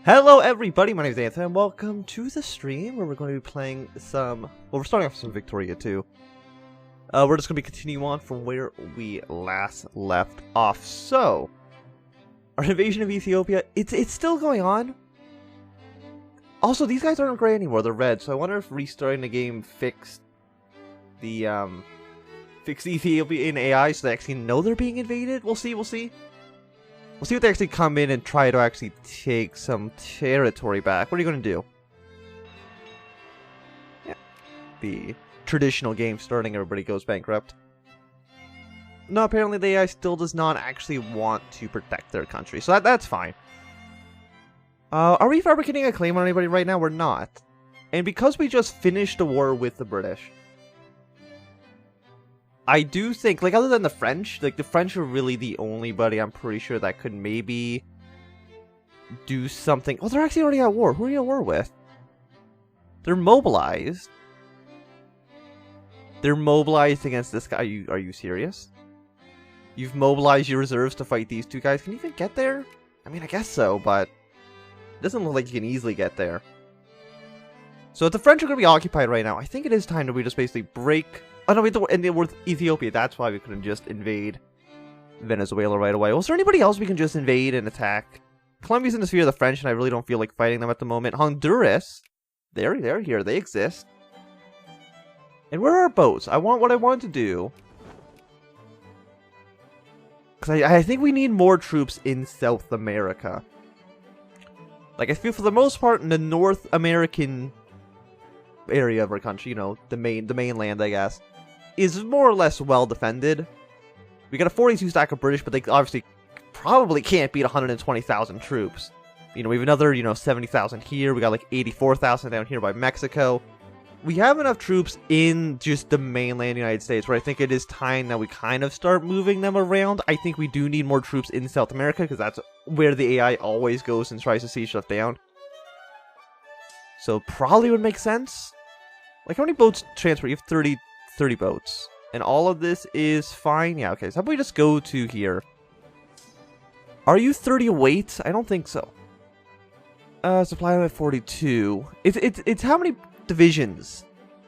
Hello everybody, my name is Anthony and welcome to the stream where we're going to be playing some, well, we're starting off with some Victoria too. We're just going to be continuing on from where we last left off. So, our invasion of Ethiopia, it's still going on. Also, these guys aren't gray anymore, they're red, so I wonder if restarting the game fixed the, fixed Ethiopian AI so they actually know they're being invaded. We'll see. We'll see if they actually come in and try to actually take some territory back. What are you going to do? Yeah. The traditional game starting, everybody goes bankrupt. No, apparently the AI still does not actually want to protect their country, so that's fine. Are we fabricating a claim on anybody right now? We're not. And because we just finished a war with the British, I do think, like, other than the French, like, the French are really the only buddy I'm pretty sure that could maybe do something. Oh, they're actually already at war. Who are you at war with? They're mobilized. They're mobilized against this guy. Are you serious? You've mobilized your reserves to fight these two guys. Can you even get there? I mean, I guess so, but it doesn't look like you can easily get there. So if the French are going to be occupied right now, I think it is time that we just basically break... Oh no, and we're Ethiopia, that's why we couldn't just invade Venezuela right away. Was there anybody else we can just invade and attack? Colombia's in the sphere of the French, and I really don't feel like fighting them at the moment. Honduras, they're here, they exist. And where are our boats? What I want to do... Because I think we need more troops in South America. Like, I feel for the most part in the North American area of our country, you know, the mainland, I guess, is more or less well defended. We got a 42 stack of British, but they obviously probably can't beat 120,000 troops. You know, we have another, 70,000 here. We got like 84,000 down here by Mexico. We have enough troops in just the mainland United States where I think it is time that we kind of start moving them around. I think we do need more troops in South America because that's where the AI always goes and tries to siege stuff down. So probably would make sense. Like, how many boats transfer? You have 30 boats. And all of this is fine? Yeah, okay. So how about we just go to here? Are you 30 weight? I don't think so. Supply limit 42. It's how many divisions?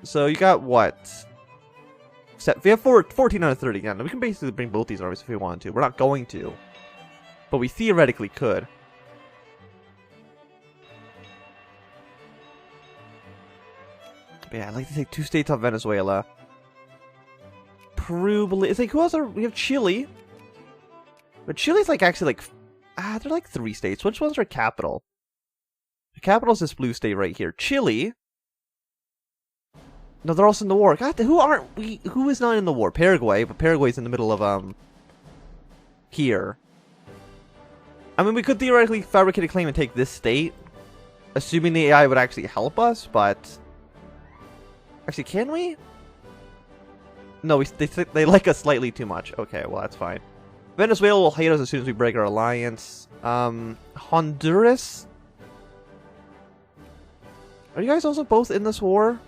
So you got what? We have 14 out of 30. Yeah, we can basically bring both these armies if we want to. We're not going to. But we theoretically could. Yeah, I'd like to take 2 states off Venezuela. Peru, it's like, who else are... We have Chile. But Chile's like, actually like... they're like 3 states. Which one's our capital? The capital's this blue state right here. Chile. No, they're also in the war. God, who is not in the war? Paraguay, but Paraguay's in the middle of, here. I mean, we could theoretically fabricate a claim and take this state. Assuming the AI would actually help us, but... Actually, can we? No, they like us slightly too much. Okay, well, that's fine. Venezuela will hate us as soon as we break our alliance. Honduras? Are you guys also both in this war?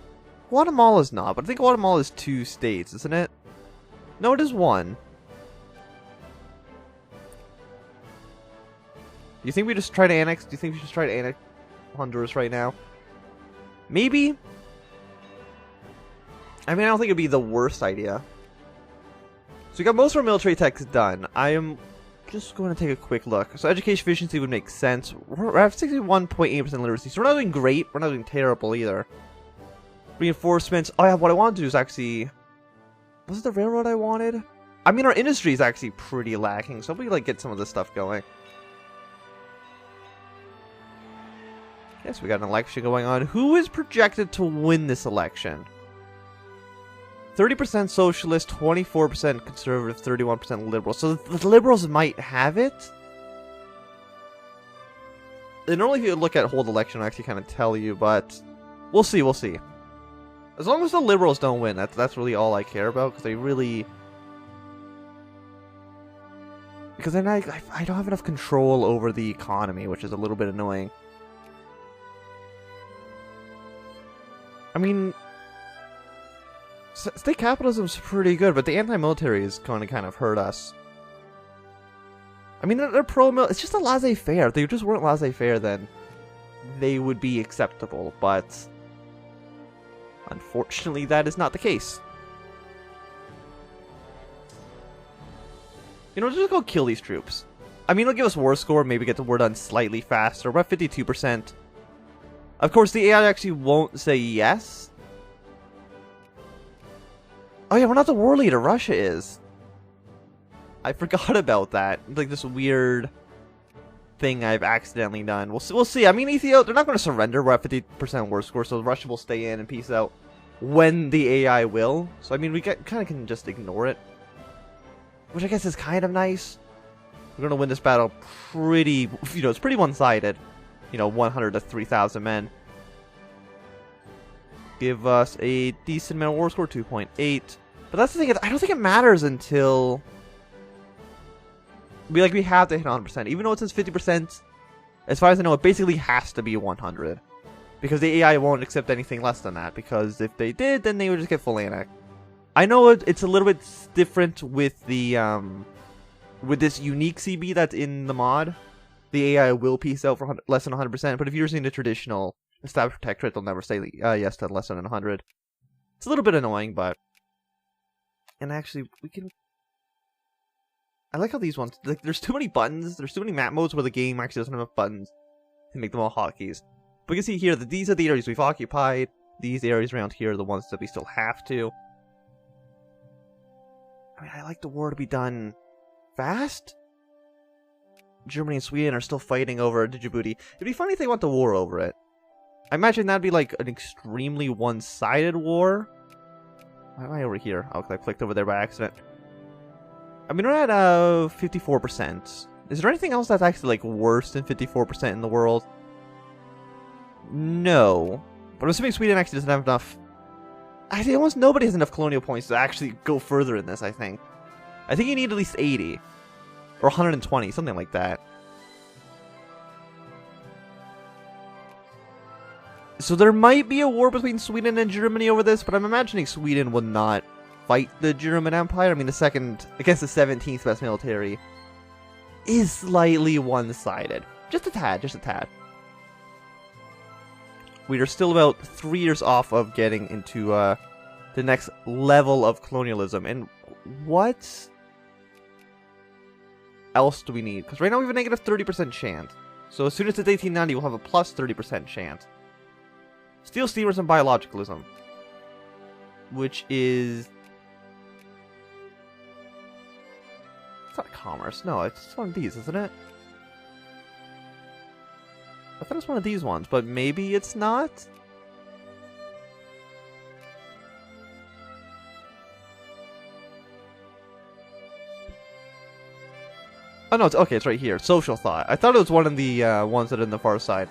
Guatemala's not, but I think Guatemala is 2 states, isn't it? No, it is 1. Do you think we just try to annex? Do you think we should try to annex Honduras right now? Maybe? I mean, I don't think it'd be the worst idea. So we got most of our military techs done. I am just going to take a quick look. So education efficiency would make sense. We're at 61.8% literacy, so we're not doing great. We're not doing terrible either. Reinforcements. Oh yeah, what I want to do is actually... Was it the railroad I wanted? I mean, our industry is actually pretty lacking, so we like get some of this stuff going. Yes, we got an election going on. Who is projected to win this election? 30% socialist, 24% conservative, 31% liberal. So the liberals might have it. And normally if you look at hold election, I actually kind of tell you, but we'll see, we'll see. As long as the liberals don't win, that's really all I care about, because they really... Because then I don't have enough control over the economy, which is a little bit annoying. I mean... State capitalism's pretty good, but the anti-military is going to kind of hurt us. I mean, they're pro-mil. It's just a laissez-faire. If they just weren't laissez-faire, then they would be acceptable, but unfortunately that is not the case. You know, just go kill these troops. I mean, it'll give us war score, maybe get the war done slightly faster. We're at 52%. Of course, the AI actually won't say yes. Oh yeah, we're not the war leader, Russia is. I forgot about that. Like this weird thing I've accidentally done. We'll see. I mean, Ethiopia, they're not going to surrender. We're at 50% war score, so Russia will stay in and peace out when the AI will. So I mean, we kind of can just ignore it, which I guess is kind of nice. We're going to win this battle pretty, you know, it's pretty one-sided. You know, 100 to 3,000 men. Give us a decent amount of war score, 2.8. But that's the thing, I don't think it matters until we have to hit 100%. Even though it says 50%, as far as I know, it basically has to be 100. Because the AI won't accept anything less than that. Because if they did, then they would just get full annex. I know it's a little bit different with the with this unique CB that's in the mod. The AI will peace out for less than 100%, but if you're using the traditional established protectorate, they'll never say yes to less than 100. It's a little bit annoying, but... And actually, we can... I like how these ones... Like, there's too many buttons, there's too many map modes where the game actually doesn't have enough buttons to make them all hotkeys. But you can see here that these are the areas we've occupied. These areas around here are the ones that we still have to. I mean, I like the war to be done fast. Germany and Sweden are still fighting over Djibouti. It'd be funny if they went to war over it. I imagine that'd be like an extremely one-sided war. Why am I over here? Oh, I clicked over there by accident. I mean, we're at 54%. Is there anything else that's actually like worse than 54% in the world? No. But I'm assuming Sweden actually doesn't have enough... I think almost nobody has enough colonial points to actually go further in this, I think. I think you need at least 80. Or 120, something like that. So there might be a war between Sweden and Germany over this, but I'm imagining Sweden would not fight the German Empire. I mean, the second, against the 17th best military, is slightly one-sided. Just a tad, just a tad. We are still about 3 years off of getting into the next level of colonialism. And what else do we need? Because right now we have a negative 30% chance. So as soon as it's 1890, we'll have a plus 30% chance. Steel steamers and biologicalism. Which is... It's not commerce. No, it's one of these, isn't it? I thought it was one of these ones, but maybe it's not? Oh no, okay, it's right here. Social thought. I thought it was one of the ones that are in the far side.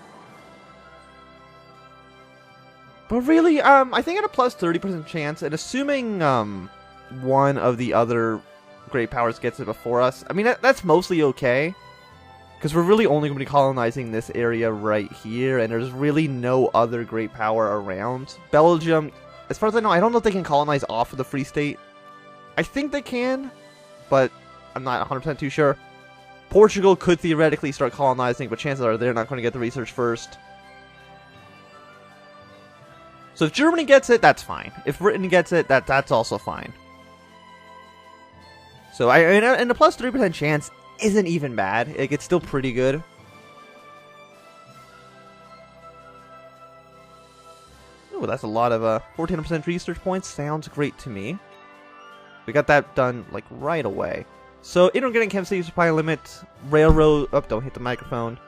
But really, I think at a plus 30% chance, and assuming one of the other great powers gets it before us, I mean, that's mostly okay. Because we're really only going to be colonizing this area right here, and there's really no other great power around. Belgium, as far as I know, I don't know if they can colonize off of the Free State. I think they can, but I'm not 100% too sure. Portugal could theoretically start colonizing, but chances are they're not going to get the research first. So if Germany gets it, that's fine. If Britain gets it, that's also fine. So and a plus 3% chance isn't even bad. It's still pretty good. Oh, that's a lot of 14% research points. Sounds great to me. We got that done like right away. So inorganic chem city supply limit, railroad. Oh, don't hit the microphone.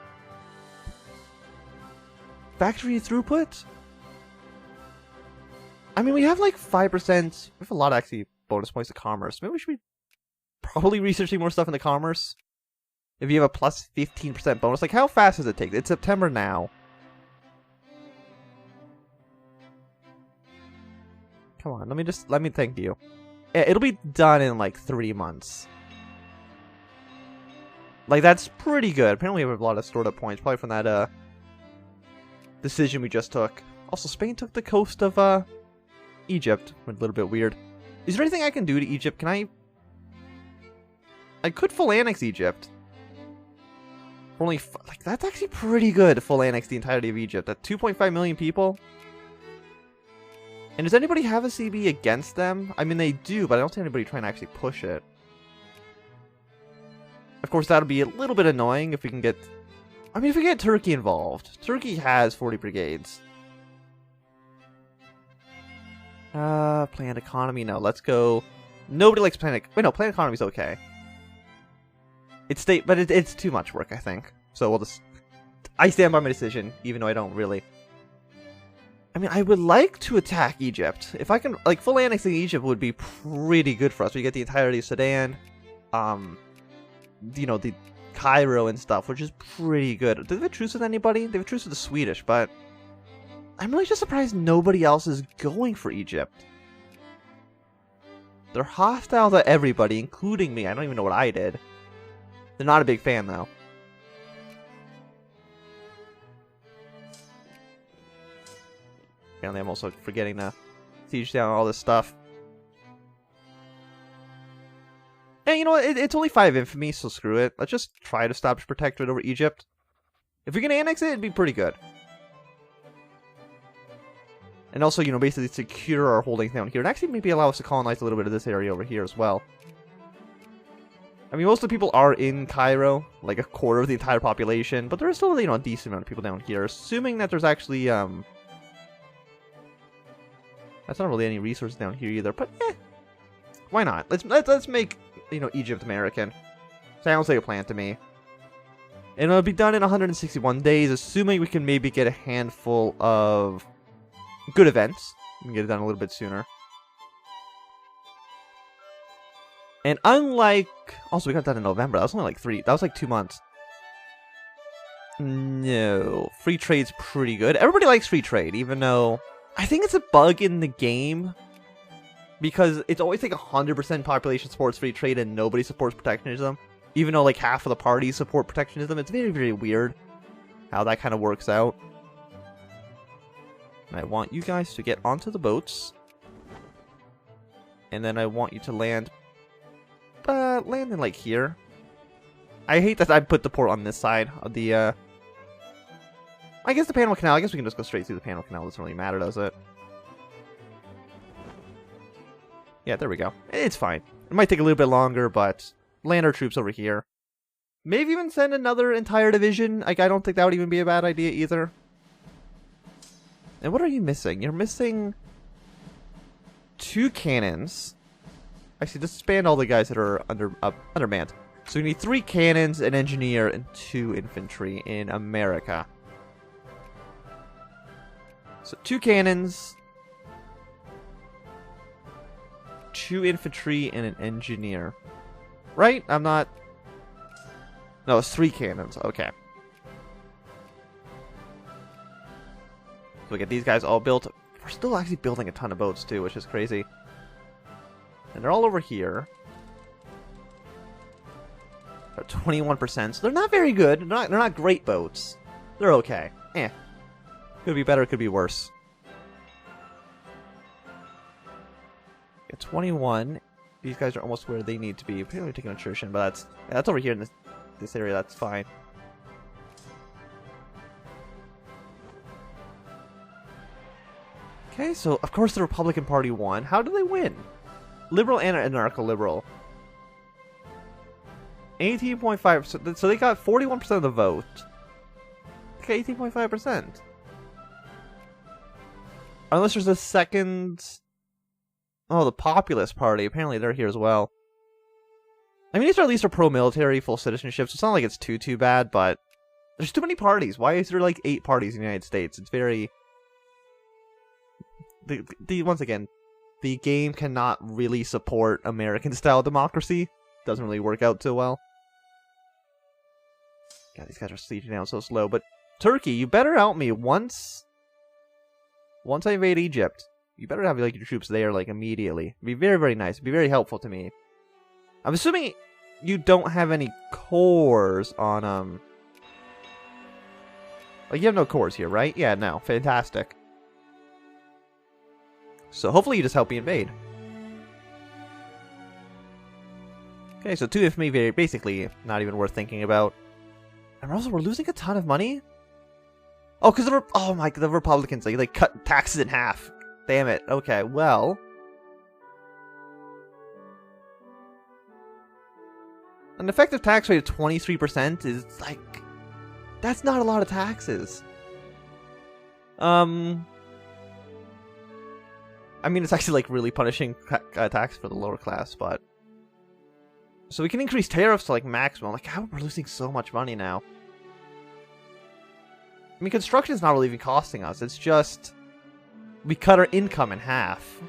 Factory throughput. I mean, we have like 5%. We have a lot of actually bonus points to commerce. Maybe we should be probably researching more stuff into commerce. If you have a plus 15% bonus, like how fast does it take? It's September now. Come on, let me thank you. It'll be done in like 3 months. Like that's pretty good. Apparently we have a lot of stored up points, probably from that decision we just took. Also, Spain took the coast of Egypt. Went a little bit weird. Is there anything I can do to Egypt? Can I could full annex Egypt. For only like that's actually pretty good to full annex the entirety of Egypt. At 2.5 million people. And does anybody have a CB against them? I mean, they do, but I don't see anybody trying to actually push it. Of course, that'll be a little bit annoying if we can get... I mean, if we get Turkey involved. Turkey has 40 brigades. Planned economy. No, let's go... Nobody likes planned... Wait, no, planned economy's okay. But it's too much work, I think. So we'll just... I stand by my decision, even though I don't really... I mean, I would like to attack Egypt. If I can... Like, full annexing Egypt would be pretty good for us. We get the entirety of Sudan. You know, the Cairo and stuff, which is pretty good. Do they have a truce with anybody? They have a truce with the Swedish, but... I'm really just surprised nobody else is going for Egypt. They're hostile to everybody, including me. I don't even know what I did. They're not a big fan, though. Apparently I'm also forgetting to siege down all this stuff. And you know what? It's only 5 infamy, so screw it. Let's just try to establish protectorate over Egypt. If we can annex it, it'd be pretty good. And also, you know, basically secure our holdings down here. And actually maybe allow us to colonize a little bit of this area over here as well. I mean, most of the people are in Cairo, like a quarter of the entire population, but there is still, you know, a decent amount of people down here, assuming that there's actually, that's not really any resources down here either, but why not? Let's make, you know, Egypt American. Sounds like a plan to me. And it'll be done in 161 days, assuming we can maybe get a handful of good events. We can get it done a little bit sooner. And unlike... Also, we got that in November. That was only like 3... That was like 2 months. No. Free trade's pretty good. Everybody likes free trade, even though... I think it's a bug in the game. Because it's always like 100% population supports free trade and nobody supports protectionism. Even though like half of the parties support protectionism. It's very, very weird how that kind of works out. And I want you guys to get onto the boats. And then I want you to land... land in, like, here. I hate that I put the port on this side of the, I guess the Panama Canal. I guess we can just go straight through the Panama Canal. It doesn't really matter, does it? Yeah, there we go. It's fine. It might take a little bit longer, but land our troops over here. Maybe even send another entire division. Like, I don't think that would even be a bad idea either. And what are you missing? You're missing 2 cannons. Actually, disband all the guys that are undermanned. So we need 3 cannons, an engineer, and 2 infantry in America. So 2 cannons, 2 infantry, and an engineer. Right? I'm not... No, it's 3 cannons. Okay. So we get these guys all built. We're still actually building a ton of boats, too, which is crazy. And they're all over here. They're 21%, so they're not very good. They're not great boats. They're okay. Could be better, could be worse. At 21, these guys are almost where they need to be. Apparently taking attrition, but that's over here in this area. That's fine. Okay, so of course the Republican Party won. How do they win? Liberal and anarcho-liberal. 18.5%. So they got 41% of the vote. Okay, 18.5%. Unless there's a second... Oh, the Populist Party. Apparently they're here as well. I mean, these are at least pro-military, full citizenship, so it's not like it's too bad, but... There's too many parties. Why is there like 8 parties in the United States? It's very... Once again... The game cannot really support American-style democracy. Doesn't really work out too well. God, these guys are sieging down so slow. But Turkey, you better help me once I invade Egypt. You better have like your troops there like immediately. It'd be very, very nice. It'd be very helpful to me. I'm assuming you don't have any cores on like you have no cores here, right? Yeah, no. Fantastic. So hopefully you just help me invade. Okay, so 2 infamy, very basically not even worth thinking about. And also, we're losing a ton of money? Oh, because the Republicans, like, they cut taxes in half. Damn it. Okay, well. An effective tax rate of 23% is, like, that's not a lot of taxes. I mean, it's actually, like, really punishing tax for the lower class, but... So we can increase tariffs to, like, maximum. Like, how we're losing so much money now? I mean, construction is not really even costing us. It's just... we cut our income in half.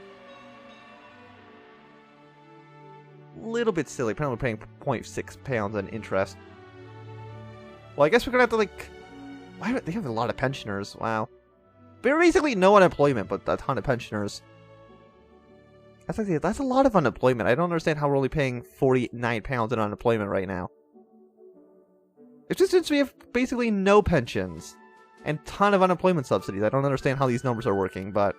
Little bit silly. Apparently we're paying 0.6 pounds on interest. Well, I guess we're gonna have to, like... Why do they have a lot of pensioners? Wow. They're basically no unemployment, but a ton of pensioners. That's a lot of unemployment. I don't understand how we're only paying 49 pounds in unemployment right now. It's just since we have basically no pensions and ton of unemployment subsidies. I don't understand how these numbers are working, but...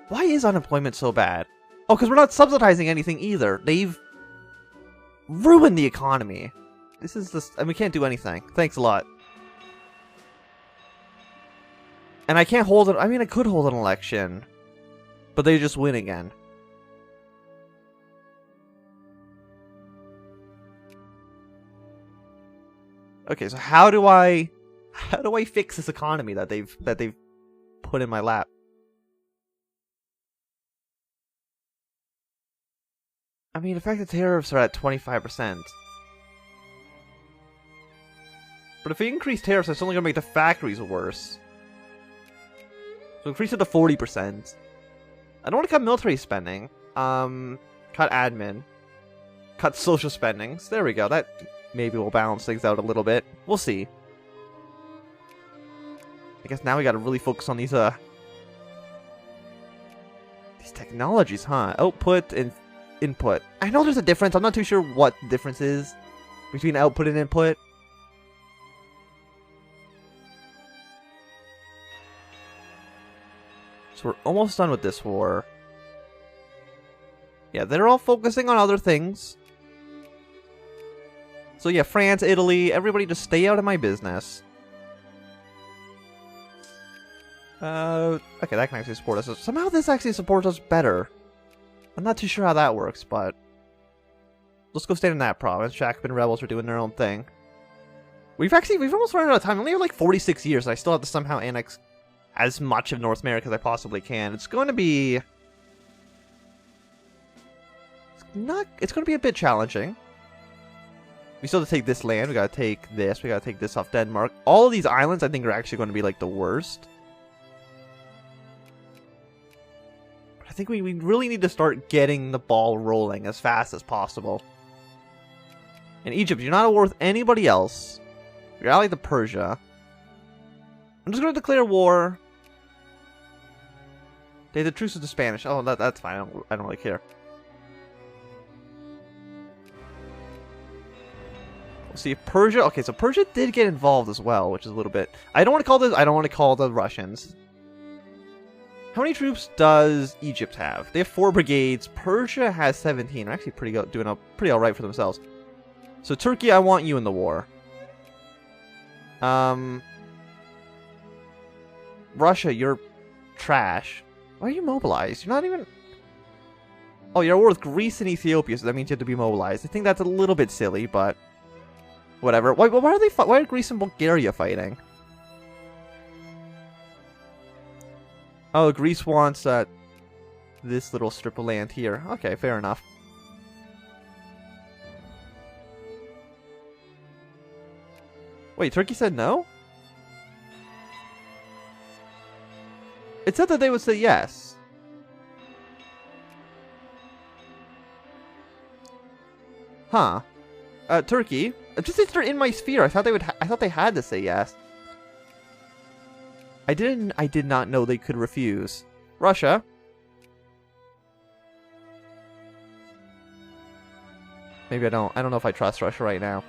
Why is unemployment so bad? Oh, because we're not subsidizing anything either. They've ruined the economy. This is just... and we can't do anything. Thanks a lot. And I can't hold it. I mean, I could hold an election. But they just win again. Okay, so how do I fix this economy that they've put in my lap? I mean, effective tariffs are at 25%. But if we increase tariffs, it's only gonna make the factories worse. So increase it to 40%. I don't want to cut military spending. Cut admin. Cut social spending. So there we go. That maybe will balance things out a little bit. We'll see. I guess now we gotta really focus on these technologies, huh? Output and input. I know there's a difference. I'm not too sure what the difference is between output and input. So we're almost done with this war. Yeah, they're all focusing on other things. So yeah, France, Italy, everybody just stay out of my business. Okay, that can actually support us. Somehow this actually supports us better. I'm not too sure how that works, but... let's go stay in that province. Jacobin rebels are doing their own thing. We've almost run out of time. We only have like 46 years, and I still have to somehow annex as much of North America as I possibly can. It's going to be... it's going to be a bit challenging. We still have to take this land. We gotta take this. We gotta take this off Denmark. All of these islands, I think, are actually going to be like the worst. But I think we really need to start getting the ball rolling as fast as possible. In Egypt, you're not at war with anybody else. You're allied to Persia. I'm just going to declare war. They had a truce with the Spanish. Oh, that's fine. I don't really care. See if Persia. Okay, so Persia did get involved as well, which is a little bit. I don't want to call the Russians. How many troops does Egypt have? They have 4 brigades. Persia has 17. They're actually doing pretty all right for themselves. So Turkey, I want you in the war. Russia, you're trash. Why are you mobilized? You're not even. Oh, you're at war with Greece and Ethiopia, so that means you have to be mobilized. I think that's a little bit silly, but. Whatever. Why are they? Why are Greece and Bulgaria fighting? Oh, Greece wants this little strip of land here. Okay, fair enough. Wait, Turkey said no? It said that they would say yes. Huh. Turkey. Just since they're in my sphere, I thought they had to say yes. I did not know they could refuse. Russia. Maybe I don't know if I trust Russia right now.